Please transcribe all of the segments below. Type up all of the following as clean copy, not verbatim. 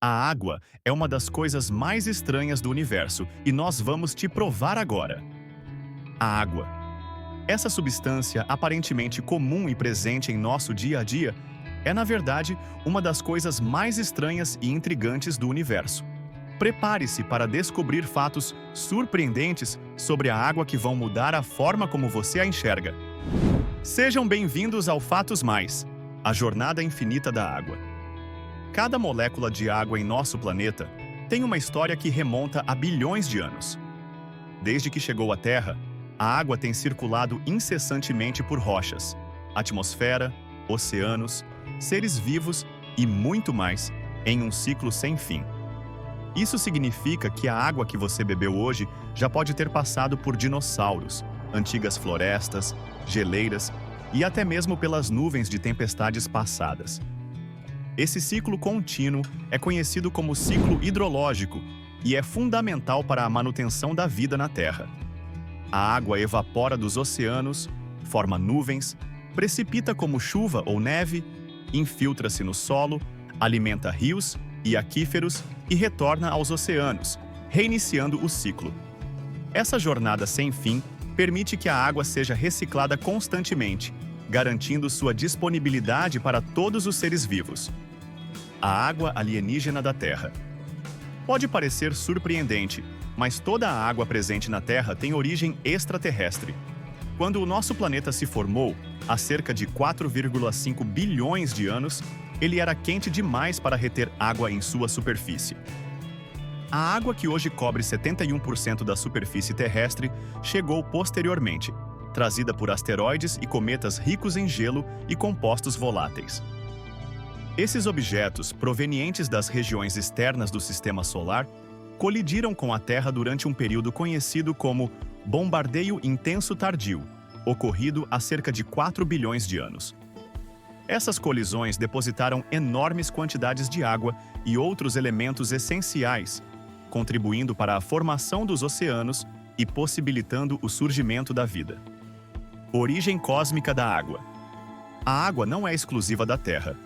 A água é uma das coisas mais estranhas do universo e nós vamos te provar agora. A água. Essa substância aparentemente comum e presente em nosso dia a dia é, na verdade, uma das coisas mais estranhas e intrigantes do universo. Prepare-se para descobrir fatos surpreendentes sobre a água que vão mudar a forma como você a enxerga. Sejam bem-vindos ao Fatos Mais, a jornada infinita da água. Cada molécula de água em nosso planeta tem uma história que remonta a bilhões de anos. Desde que chegou à Terra, a água tem circulado incessantemente por rochas, atmosfera, oceanos, seres vivos e muito mais, em um ciclo sem fim. Isso significa que a água que você bebeu hoje já pode ter passado por dinossauros, antigas florestas, geleiras e até mesmo pelas nuvens de tempestades passadas. Esse ciclo contínuo é conhecido como ciclo hidrológico e é fundamental para a manutenção da vida na Terra. A água evapora dos oceanos, forma nuvens, precipita como chuva ou neve, infiltra-se no solo, alimenta rios e aquíferos e retorna aos oceanos, reiniciando o ciclo. Essa jornada sem fim permite que a água seja reciclada constantemente, garantindo sua disponibilidade para todos os seres vivos. A água alienígena da Terra. Pode parecer surpreendente, mas toda a água presente na Terra tem origem extraterrestre. Quando o nosso planeta se formou, há cerca de 4,5 bilhões de anos, ele era quente demais para reter água em sua superfície. A água que hoje cobre 71% da superfície terrestre chegou posteriormente, trazida por asteroides e cometas ricos em gelo e compostos voláteis. Esses objetos, provenientes das regiões externas do Sistema Solar, colidiram com a Terra durante um período conhecido como bombardeio intenso tardio, ocorrido há cerca de 4 bilhões de anos. Essas colisões depositaram enormes quantidades de água e outros elementos essenciais, contribuindo para a formação dos oceanos e possibilitando o surgimento da vida. Origem cósmica da água. A água não é exclusiva da Terra.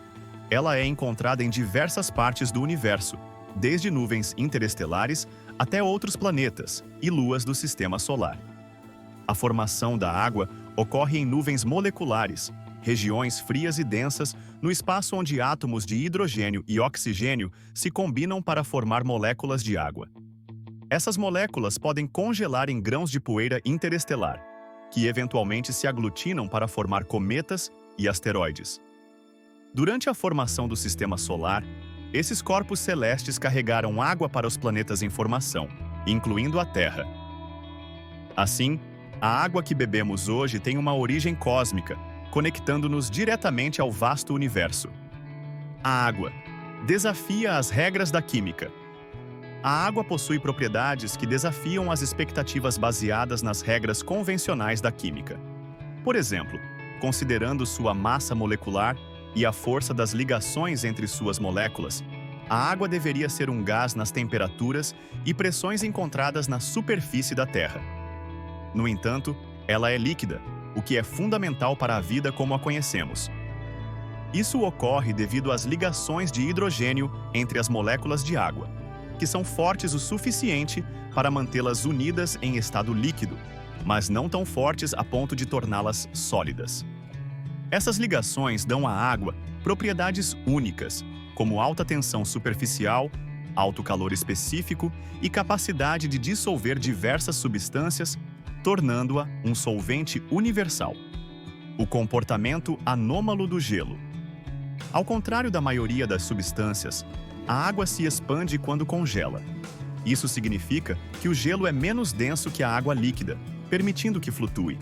Ela é encontrada em diversas partes do universo, desde nuvens interestelares até outros planetas e luas do Sistema Solar. A formação da água ocorre em nuvens moleculares, regiões frias e densas no espaço onde átomos de hidrogênio e oxigênio se combinam para formar moléculas de água. Essas moléculas podem congelar em grãos de poeira interestelar, que eventualmente se aglutinam para formar cometas e asteroides. Durante a formação do Sistema Solar, esses corpos celestes carregaram água para os planetas em formação, incluindo a Terra. Assim, a água que bebemos hoje tem uma origem cósmica, conectando-nos diretamente ao vasto universo. A água desafia as regras da química. A água possui propriedades que desafiam as expectativas baseadas nas regras convencionais da química. Por exemplo, considerando sua massa molecular e a força das ligações entre suas moléculas, a água deveria ser um gás nas temperaturas e pressões encontradas na superfície da Terra. No entanto, ela é líquida, o que é fundamental para a vida como a conhecemos. Isso ocorre devido às ligações de hidrogênio entre as moléculas de água, que são fortes o suficiente para mantê-las unidas em estado líquido, mas não tão fortes a ponto de torná-las sólidas. Essas ligações dão à água propriedades únicas, como alta tensão superficial, alto calor específico e capacidade de dissolver diversas substâncias, tornando-a um solvente universal. O comportamento anômalo do gelo. Ao contrário da maioria das substâncias, a água se expande quando congela. Isso significa que o gelo é menos denso que a água líquida, permitindo que flutue.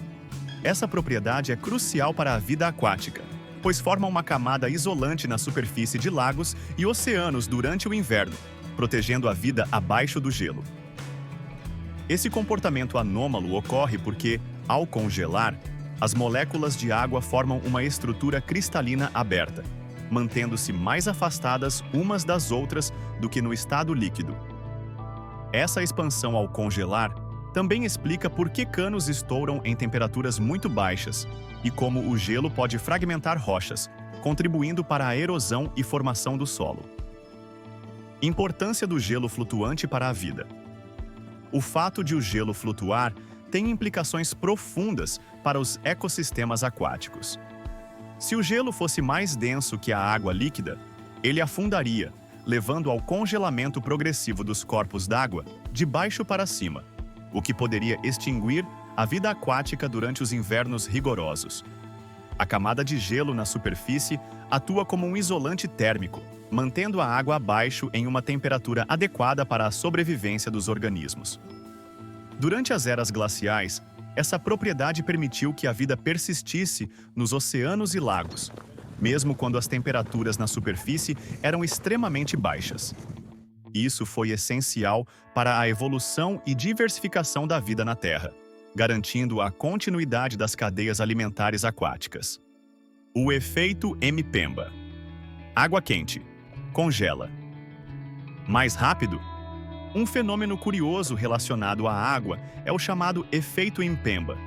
Essa propriedade é crucial para a vida aquática, pois forma uma camada isolante na superfície de lagos e oceanos durante o inverno, protegendo a vida abaixo do gelo. Esse comportamento anômalo ocorre porque, ao congelar, as moléculas de água formam uma estrutura cristalina aberta, mantendo-se mais afastadas umas das outras do que no estado líquido. Essa expansão ao congelar também explica por que canos estouram em temperaturas muito baixas e como o gelo pode fragmentar rochas, contribuindo para a erosão e formação do solo. Importância do gelo flutuante para a vida. O fato de o gelo flutuar tem implicações profundas para os ecossistemas aquáticos. Se o gelo fosse mais denso que a água líquida, ele afundaria, levando ao congelamento progressivo dos corpos d'água de baixo para cima, o que poderia extinguir a vida aquática durante os invernos rigorosos. A camada de gelo na superfície atua como um isolante térmico, mantendo a água abaixo em uma temperatura adequada para a sobrevivência dos organismos. Durante as eras glaciais, essa propriedade permitiu que a vida persistisse nos oceanos e lagos, mesmo quando as temperaturas na superfície eram extremamente baixas. Isso foi essencial para a evolução e diversificação da vida na Terra, garantindo a continuidade das cadeias alimentares aquáticas. O efeito Mpemba. Água quente. Congela. Mais rápido? Um fenômeno curioso relacionado à água é o chamado efeito Mpemba,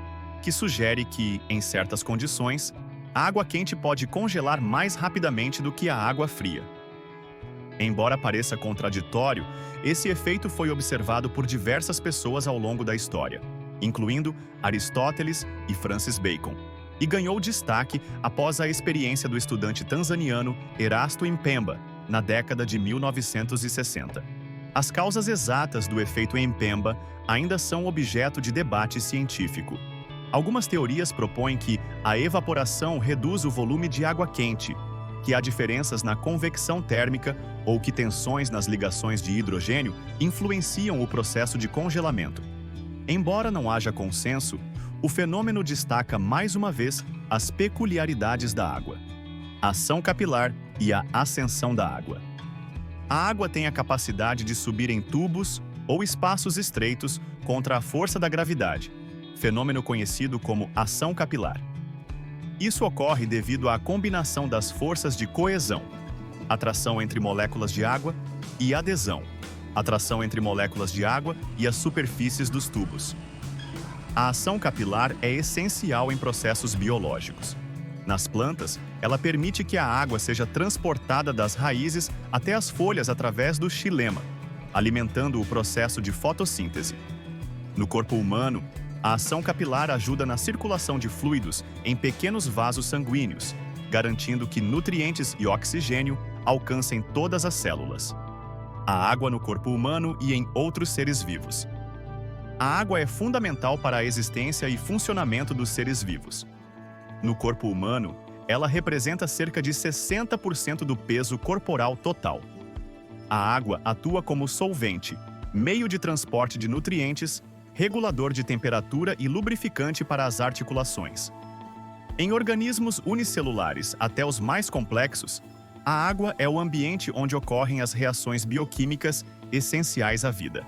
que sugere que, em certas condições, a água quente pode congelar mais rapidamente do que a água fria. Embora pareça contraditório, esse efeito foi observado por diversas pessoas ao longo da história, incluindo Aristóteles e Francis Bacon, e ganhou destaque após a experiência do estudante tanzaniano Erasto Mpemba, na década de 1960. As causas exatas do efeito Mpemba ainda são objeto de debate científico. Algumas teorias propõem que a evaporação reduz o volume de água quente, que há diferenças na convecção térmica ou que tensões nas ligações de hidrogênio influenciam o processo de congelamento. Embora não haja consenso, o fenômeno destaca mais uma vez as peculiaridades da água: a ação capilar e a ascensão da água. A água tem a capacidade de subir em tubos ou espaços estreitos contra a força da gravidade, fenômeno conhecido como ação capilar. Isso ocorre devido à combinação das forças de coesão, atração entre moléculas de água, e adesão, atração entre moléculas de água e as superfícies dos tubos. A ação capilar é essencial em processos biológicos. Nas plantas, ela permite que a água seja transportada das raízes até as folhas através do xilema, alimentando o processo de fotossíntese. No corpo humano, a ação capilar ajuda na circulação de fluidos em pequenos vasos sanguíneos, garantindo que nutrientes e oxigênio alcancem todas as células. A água no corpo humano e em outros seres vivos. A água é fundamental para a existência e funcionamento dos seres vivos. No corpo humano, ela representa cerca de 60% do peso corporal total. A água atua como solvente, meio de transporte de nutrientes, regulador de temperatura e lubrificante para as articulações. Em organismos unicelulares até os mais complexos, a água é o ambiente onde ocorrem as reações bioquímicas essenciais à vida.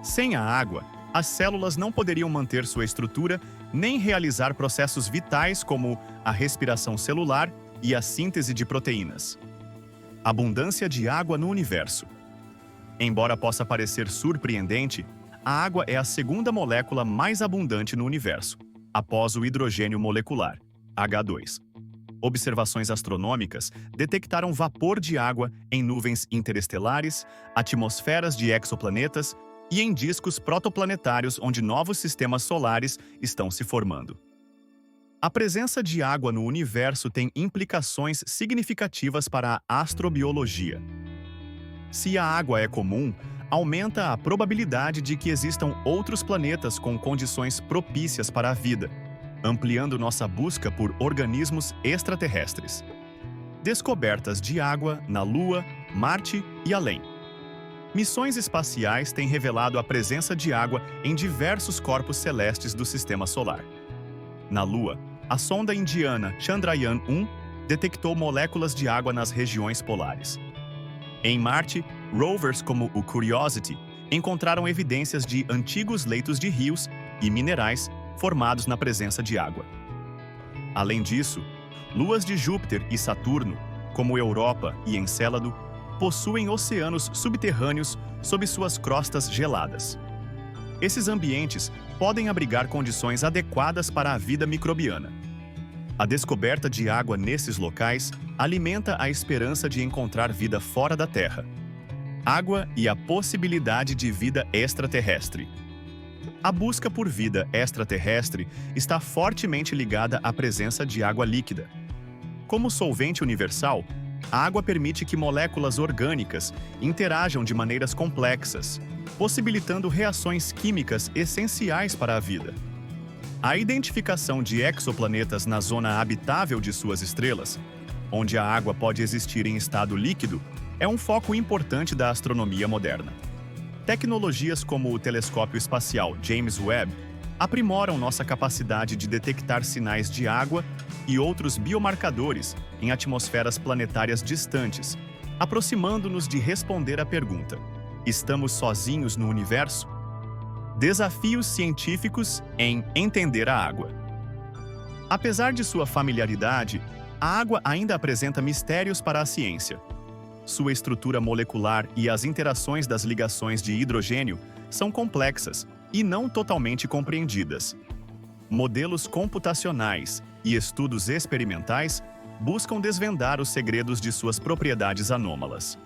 Sem a água, as células não poderiam manter sua estrutura nem realizar processos vitais como a respiração celular e a síntese de proteínas. Abundância de água no universo. Embora possa parecer surpreendente, a água é a segunda molécula mais abundante no universo, após o hidrogênio molecular, H2. Observações astronômicas detectaram vapor de água em nuvens interestelares, atmosferas de exoplanetas e em discos protoplanetários onde novos sistemas solares estão se formando. A presença de água no universo tem implicações significativas para a astrobiologia. Se a água é comum, aumenta a probabilidade de que existam outros planetas com condições propícias para a vida, ampliando nossa busca por organismos extraterrestres. Descobertas de água na Lua, Marte e além. Missões espaciais têm revelado a presença de água em diversos corpos celestes do Sistema Solar. Na Lua, a sonda indiana Chandrayaan-1 detectou moléculas de água nas regiões polares. Em Marte, rovers como o Curiosity encontraram evidências de antigos leitos de rios e minerais formados na presença de água. Além disso, luas de Júpiter e Saturno, como Europa e Encélado, possuem oceanos subterrâneos sob suas crostas geladas. Esses ambientes podem abrigar condições adequadas para a vida microbiana. A descoberta de água nesses locais alimenta a esperança de encontrar vida fora da Terra. Água e a possibilidade de vida extraterrestre. A busca por vida extraterrestre está fortemente ligada à presença de água líquida. Como solvente universal, a água permite que moléculas orgânicas interajam de maneiras complexas, possibilitando reações químicas essenciais para a vida. A identificação de exoplanetas na zona habitável de suas estrelas, onde a água pode existir em estado líquido, é um foco importante da astronomia moderna. Tecnologias como o telescópio espacial James Webb aprimoram nossa capacidade de detectar sinais de água e outros biomarcadores em atmosferas planetárias distantes, aproximando-nos de responder à pergunta: estamos sozinhos no universo? Desafios científicos em entender a água. Apesar de sua familiaridade, a água ainda apresenta mistérios para a ciência. Sua estrutura molecular e as interações das ligações de hidrogênio são complexas e não totalmente compreendidas. Modelos computacionais e estudos experimentais buscam desvendar os segredos de suas propriedades anômalas.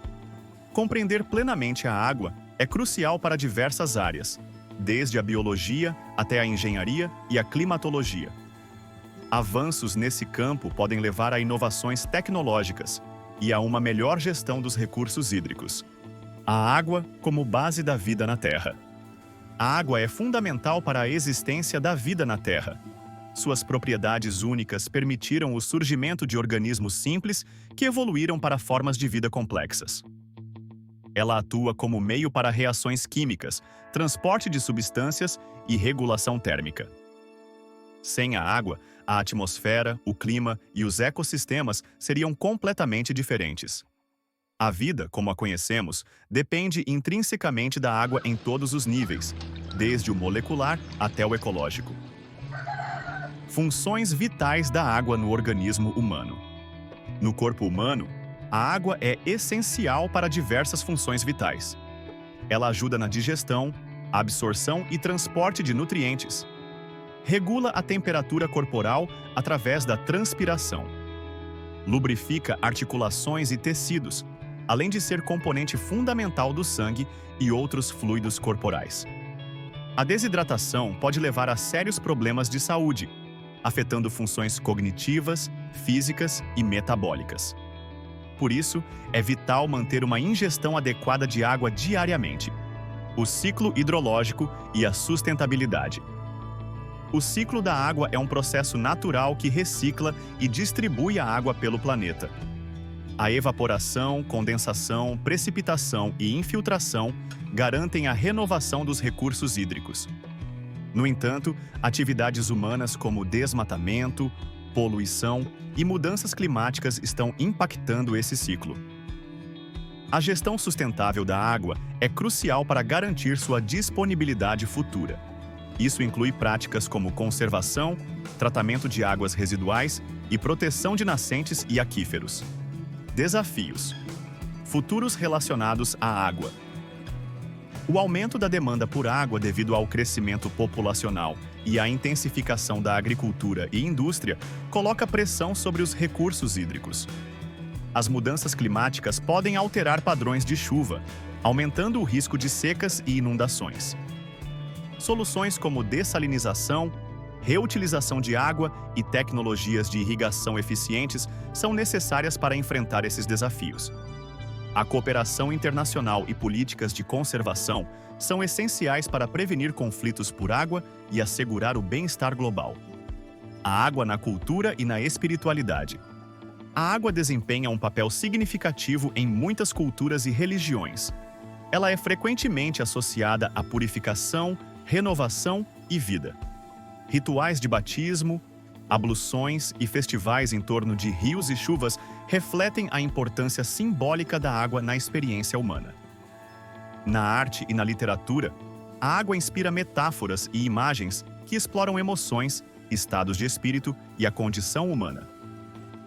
Compreender plenamente a água é crucial para diversas áreas, desde a biologia até a engenharia e a climatologia. Avanços nesse campo podem levar a inovações tecnológicas e a uma melhor gestão dos recursos hídricos. A água como base da vida na Terra. A água é fundamental para a existência da vida na Terra. Suas propriedades únicas permitiram o surgimento de organismos simples que evoluíram para formas de vida complexas. Ela atua como meio para reações químicas, transporte de substâncias e regulação térmica. Sem a água, a atmosfera, o clima e os ecossistemas seriam completamente diferentes. A vida, como a conhecemos, depende intrinsecamente da água em todos os níveis, desde o molecular até o ecológico. Funções vitais da água no organismo humano. No corpo humano, a água é essencial para diversas funções vitais. Ela ajuda na digestão, absorção e transporte de nutrientes. Regula a temperatura corporal através da transpiração. Lubrifica articulações e tecidos, além de ser componente fundamental do sangue e outros fluidos corporais. A desidratação pode levar a sérios problemas de saúde, afetando funções cognitivas, físicas e metabólicas. Por isso, é vital manter uma ingestão adequada de água diariamente. O ciclo hidrológico e a sustentabilidade. O ciclo da água é um processo natural que recicla e distribui a água pelo planeta. A evaporação, condensação, precipitação e infiltração garantem a renovação dos recursos hídricos. No entanto, atividades humanas como desmatamento, poluição e mudanças climáticas estão impactando esse ciclo. A gestão sustentável da água é crucial para garantir sua disponibilidade futura. Isso inclui práticas como conservação, tratamento de águas residuais e proteção de nascentes e aquíferos. Desafios. Futuros relacionados à água. O aumento da demanda por água devido ao crescimento populacional e à intensificação da agricultura e indústria coloca pressão sobre os recursos hídricos. As mudanças climáticas podem alterar padrões de chuva, aumentando o risco de secas e inundações. Soluções como dessalinização, reutilização de água e tecnologias de irrigação eficientes são necessárias para enfrentar esses desafios. A cooperação internacional e políticas de conservação são essenciais para prevenir conflitos por água e assegurar o bem-estar global. A água na cultura e na espiritualidade. A água desempenha um papel significativo em muitas culturas e religiões. Ela é frequentemente associada à purificação, renovação e vida. Rituais de batismo, abluções e festivais em torno de rios e chuvas refletem a importância simbólica da água na experiência humana. Na arte e na literatura, a água inspira metáforas e imagens que exploram emoções, estados de espírito e a condição humana.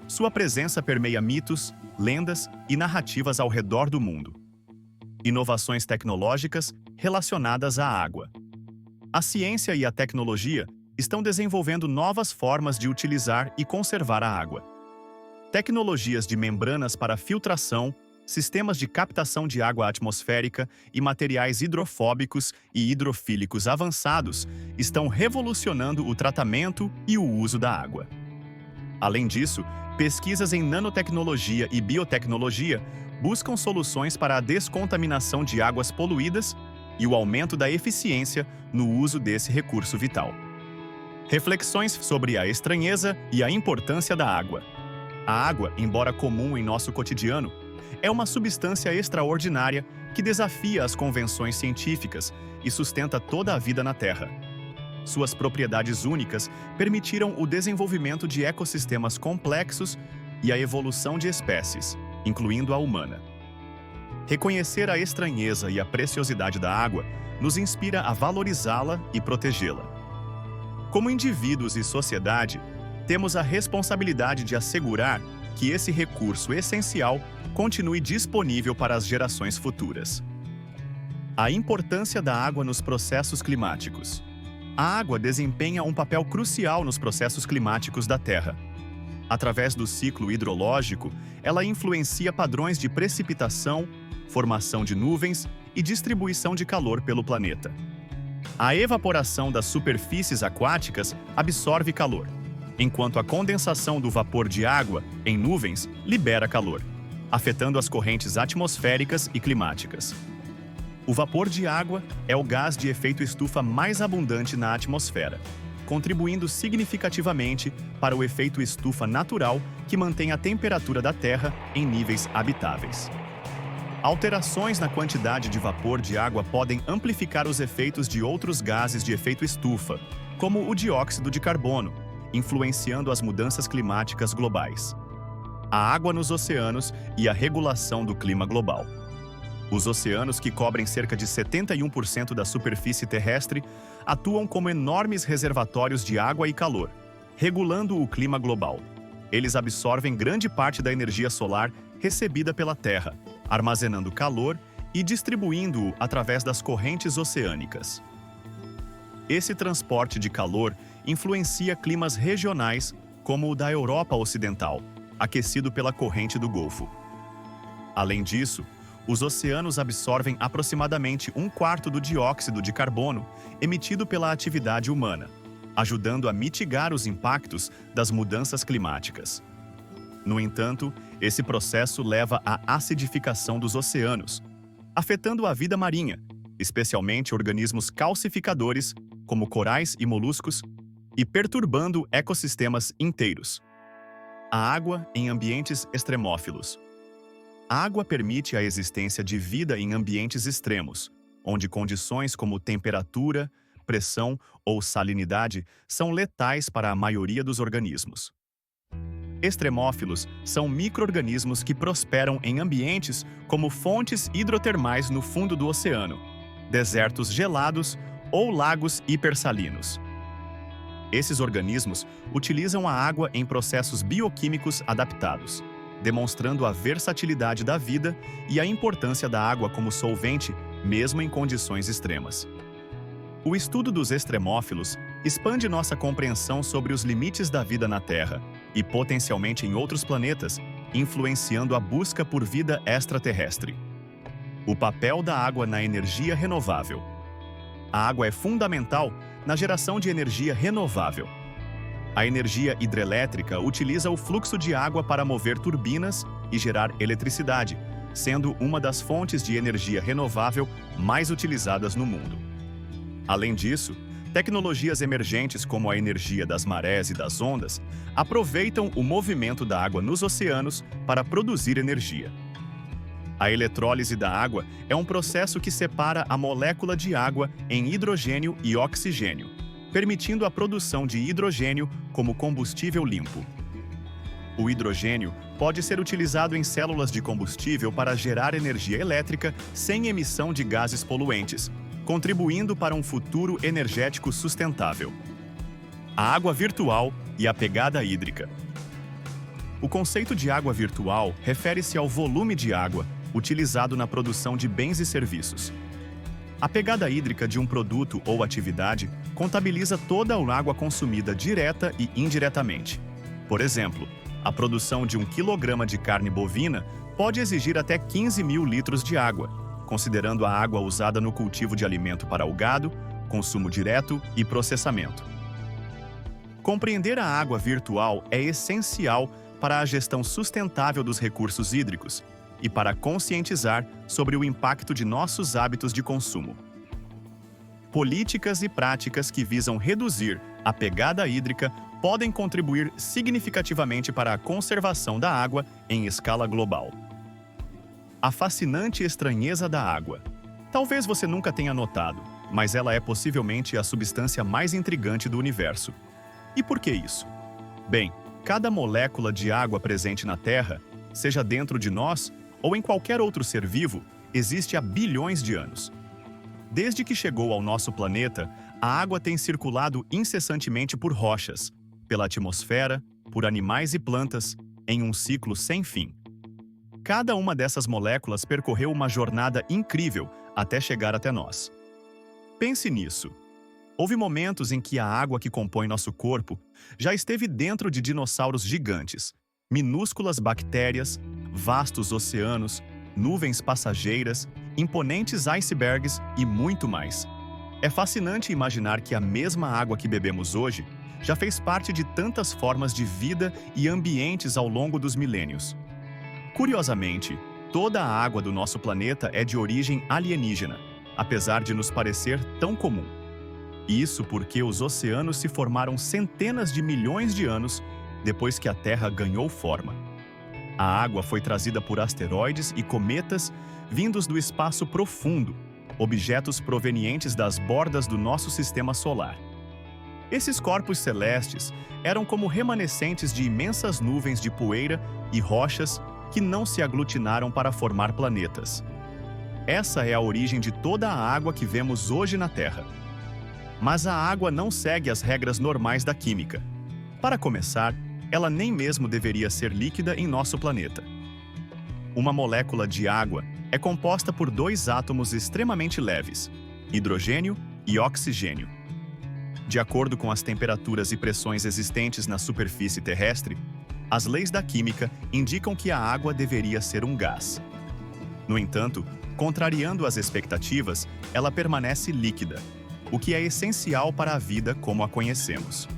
Sua presença permeia mitos, lendas e narrativas ao redor do mundo. Inovações tecnológicas relacionadas à água. A ciência e a tecnologia estão desenvolvendo novas formas de utilizar e conservar a água. Tecnologias de membranas para filtração, sistemas de captação de água atmosférica e materiais hidrofóbicos e hidrofílicos avançados estão revolucionando o tratamento e o uso da água. Além disso, pesquisas em nanotecnologia e biotecnologia buscam soluções para a descontaminação de águas poluídas e o aumento da eficiência no uso desse recurso vital. Reflexões sobre a estranheza e a importância da água. A água, embora comum em nosso cotidiano, é uma substância extraordinária que desafia as convenções científicas e sustenta toda a vida na Terra. Suas propriedades únicas permitiram o desenvolvimento de ecossistemas complexos e a evolução de espécies, incluindo a humana. Reconhecer a estranheza e a preciosidade da água nos inspira a valorizá-la e protegê-la. Como indivíduos e sociedade, temos a responsabilidade de assegurar que esse recurso essencial continue disponível para as gerações futuras. A importância da água nos processos climáticos. A água desempenha um papel crucial nos processos climáticos da Terra. Através do ciclo hidrológico, ela influencia padrões de precipitação, formação de nuvens e distribuição de calor pelo planeta. A evaporação das superfícies aquáticas absorve calor, enquanto a condensação do vapor de água em nuvens libera calor, afetando as correntes atmosféricas e climáticas. O vapor de água é o gás de efeito estufa mais abundante na atmosfera, contribuindo significativamente para o efeito estufa natural que mantém a temperatura da Terra em níveis habitáveis. Alterações na quantidade de vapor de água podem amplificar os efeitos de outros gases de efeito estufa, como o dióxido de carbono, influenciando as mudanças climáticas globais. A água nos oceanos e a regulação do clima global. Os oceanos, que cobrem cerca de 71% da superfície terrestre, atuam como enormes reservatórios de água e calor, regulando o clima global. Eles absorvem grande parte da energia solar recebida pela Terra, armazenando calor e distribuindo-o através das correntes oceânicas. Esse transporte de calor influencia climas regionais, como o da Europa Ocidental, aquecido pela corrente do Golfo. Além disso, os oceanos absorvem aproximadamente 1/4 do dióxido de carbono emitido pela atividade humana, ajudando a mitigar os impactos das mudanças climáticas. No entanto, esse processo leva à acidificação dos oceanos, afetando a vida marinha, especialmente organismos calcificadores, como corais e moluscos, e perturbando ecossistemas inteiros. A água em ambientes extremófilos. A água permite a existência de vida em ambientes extremos, onde condições como temperatura, pressão ou salinidade são letais para a maioria dos organismos. Extremófilos são micro-organismos que prosperam em ambientes como fontes hidrotermais no fundo do oceano, desertos gelados ou lagos hipersalinos. Esses organismos utilizam a água em processos bioquímicos adaptados, demonstrando a versatilidade da vida e a importância da água como solvente, mesmo em condições extremas. O estudo dos extremófilos expande nossa compreensão sobre os limites da vida na Terra e potencialmente em outros planetas, influenciando a busca por vida extraterrestre. O papel da água na energia renovável. A água é fundamental na geração de energia renovável. A energia hidrelétrica utiliza o fluxo de água para mover turbinas e gerar eletricidade, sendo uma das fontes de energia renovável mais utilizadas no mundo. Além disso, tecnologias emergentes como a energia das marés e das ondas aproveitam o movimento da água nos oceanos para produzir energia. A eletrólise da água é um processo que separa a molécula de água em hidrogênio e oxigênio, permitindo a produção de hidrogênio como combustível limpo. O hidrogênio pode ser utilizado em células de combustível para gerar energia elétrica sem emissão de gases poluentes, contribuindo para um futuro energético sustentável. A água virtual e a pegada hídrica. O conceito de água virtual refere-se ao volume de água utilizado na produção de bens e serviços. A pegada hídrica de um produto ou atividade contabiliza toda a água consumida direta e indiretamente. Por exemplo, a produção de 1 quilograma de carne bovina pode exigir até 15.000 litros de água, considerando a água usada no cultivo de alimento para o gado, consumo direto e processamento. Compreender a água virtual é essencial para a gestão sustentável dos recursos hídricos e para conscientizar sobre o impacto de nossos hábitos de consumo. Políticas e práticas que visam reduzir a pegada hídrica podem contribuir significativamente para a conservação da água em escala global. A fascinante estranheza da água. Talvez você nunca tenha notado, mas ela é possivelmente a substância mais intrigante do universo. E por que isso? Bem, cada molécula de água presente na Terra, seja dentro de nós ou em qualquer outro ser vivo, existe há bilhões de anos. Desde que chegou ao nosso planeta, a água tem circulado incessantemente por rochas, pela atmosfera, por animais e plantas, em um ciclo sem fim. Cada uma dessas moléculas percorreu uma jornada incrível até chegar até nós. Pense nisso. Houve momentos em que a água que compõe nosso corpo já esteve dentro de dinossauros gigantes, minúsculas bactérias, vastos oceanos, nuvens passageiras, imponentes icebergs e muito mais. É fascinante imaginar que a mesma água que bebemos hoje já fez parte de tantas formas de vida e ambientes ao longo dos milênios. Curiosamente, toda a água do nosso planeta é de origem alienígena, apesar de nos parecer tão comum. Isso porque os oceanos se formaram centenas de milhões de anos depois que a Terra ganhou forma. A água foi trazida por asteroides e cometas vindos do espaço profundo, objetos provenientes das bordas do nosso sistema solar. Esses corpos celestes eram como remanescentes de imensas nuvens de poeira e rochas que não se aglutinaram para formar planetas. Essa é a origem de toda a água que vemos hoje na Terra. Mas a água não segue as regras normais da química. Para começar, ela nem mesmo deveria ser líquida em nosso planeta. Uma molécula de água é composta por dois átomos extremamente leves, hidrogênio e oxigênio. De acordo com as temperaturas e pressões existentes na superfície terrestre, as leis da química indicam que a água deveria ser um gás. No entanto, contrariando as expectativas, ela permanece líquida, o que é essencial para a vida como a conhecemos.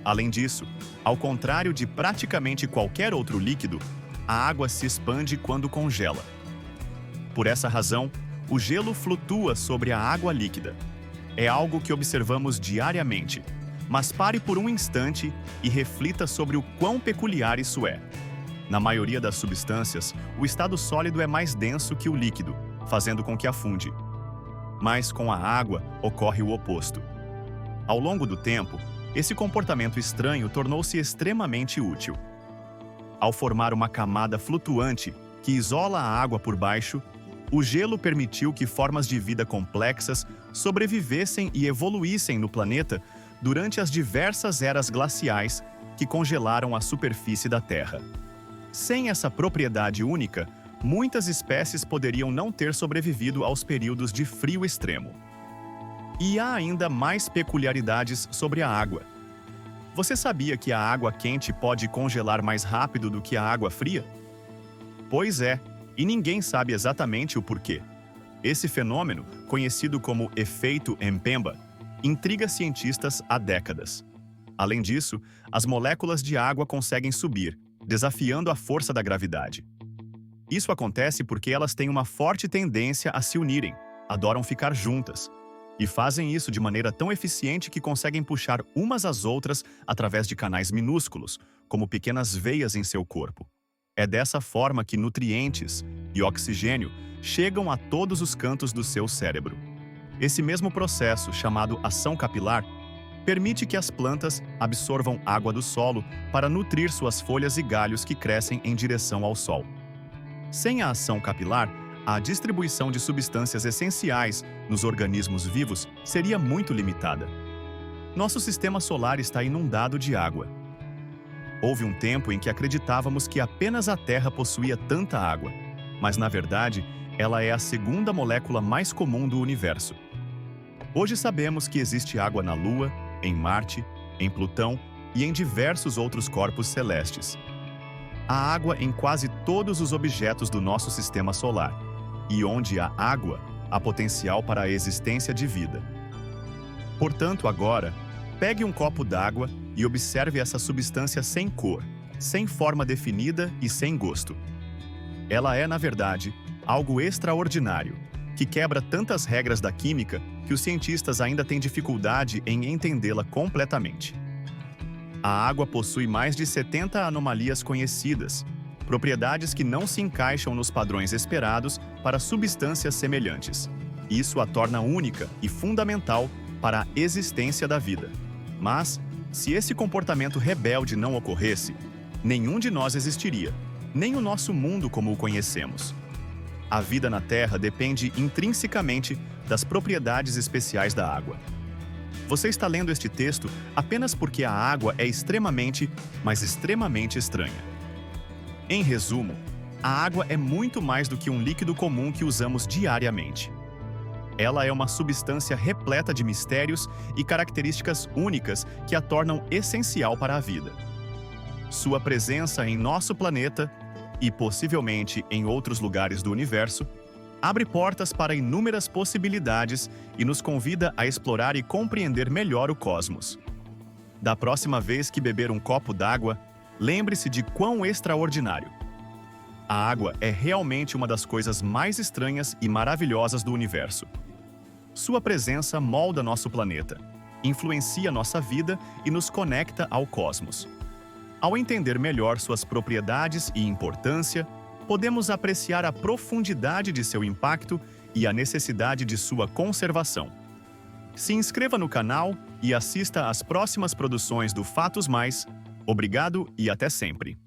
Além disso, ao contrário de praticamente qualquer outro líquido, a água se expande quando congela. Por essa razão, o gelo flutua sobre a água líquida. É algo que observamos diariamente, mas pare por um instante e reflita sobre o quão peculiar isso é. Na maioria das substâncias, o estado sólido é mais denso que o líquido, fazendo com que afunde. Mas com a água ocorre o oposto. Ao longo do tempo, esse comportamento estranho tornou-se extremamente útil. Ao formar uma camada flutuante que isola a água por baixo, o gelo permitiu que formas de vida complexas sobrevivessem e evoluíssem no planeta durante as diversas eras glaciais que congelaram a superfície da Terra. Sem essa propriedade única, muitas espécies poderiam não ter sobrevivido aos períodos de frio extremo. E há ainda mais peculiaridades sobre a água. Você sabia que a água quente pode congelar mais rápido do que a água fria? Pois é, e ninguém sabe exatamente o porquê. Esse fenômeno, conhecido como efeito Mpemba, intriga cientistas há décadas. Além disso, as moléculas de água conseguem subir, desafiando a força da gravidade. Isso acontece porque elas têm uma forte tendência a se unirem, adoram ficar juntas, e fazem isso de maneira tão eficiente que conseguem puxar umas às outras através de canais minúsculos, como pequenas veias em seu corpo. É dessa forma que nutrientes e oxigênio chegam a todos os cantos do seu cérebro. Esse mesmo processo, chamado ação capilar, permite que as plantas absorvam água do solo para nutrir suas folhas e galhos que crescem em direção ao sol. Sem a ação capilar, a distribuição de substâncias essenciais nos organismos vivos seria muito limitada. Nosso sistema solar está inundado de água. Houve um tempo em que acreditávamos que apenas a Terra possuía tanta água, mas na verdade, ela é a segunda molécula mais comum do universo. Hoje sabemos que existe água na Lua, em Marte, em Plutão e em diversos outros corpos celestes. Há água em quase todos os objetos do nosso sistema solar, e onde há água, há potencial para a existência de vida. Portanto, agora, pegue um copo d'água e observe essa substância sem cor, sem forma definida e sem gosto. Ela é, na verdade, algo extraordinário, que quebra tantas regras da química que os cientistas ainda têm dificuldade em entendê-la completamente. A água possui mais de 70 anomalias conhecidas, propriedades que não se encaixam nos padrões esperados para substâncias semelhantes. Isso a torna única e fundamental para a existência da vida. Mas, se esse comportamento rebelde não ocorresse, nenhum de nós existiria, nem o nosso mundo como o conhecemos. A vida na Terra depende intrinsecamente das propriedades especiais da água. Você está lendo este texto apenas porque a água é extremamente, mas extremamente estranha. Em resumo, a água é muito mais do que um líquido comum que usamos diariamente. Ela é uma substância repleta de mistérios e características únicas que a tornam essencial para a vida. Sua presença em nosso planeta, e possivelmente em outros lugares do universo, abre portas para inúmeras possibilidades e nos convida a explorar e compreender melhor o cosmos. Da próxima vez que beber um copo d'água, lembre-se de quão extraordinário. A água é realmente uma das coisas mais estranhas e maravilhosas do universo. Sua presença molda nosso planeta, influencia nossa vida e nos conecta ao cosmos. Ao entender melhor suas propriedades e importância, podemos apreciar a profundidade de seu impacto e a necessidade de sua conservação. Se inscreva no canal e assista às próximas produções do Fatos Mais. Obrigado e até sempre!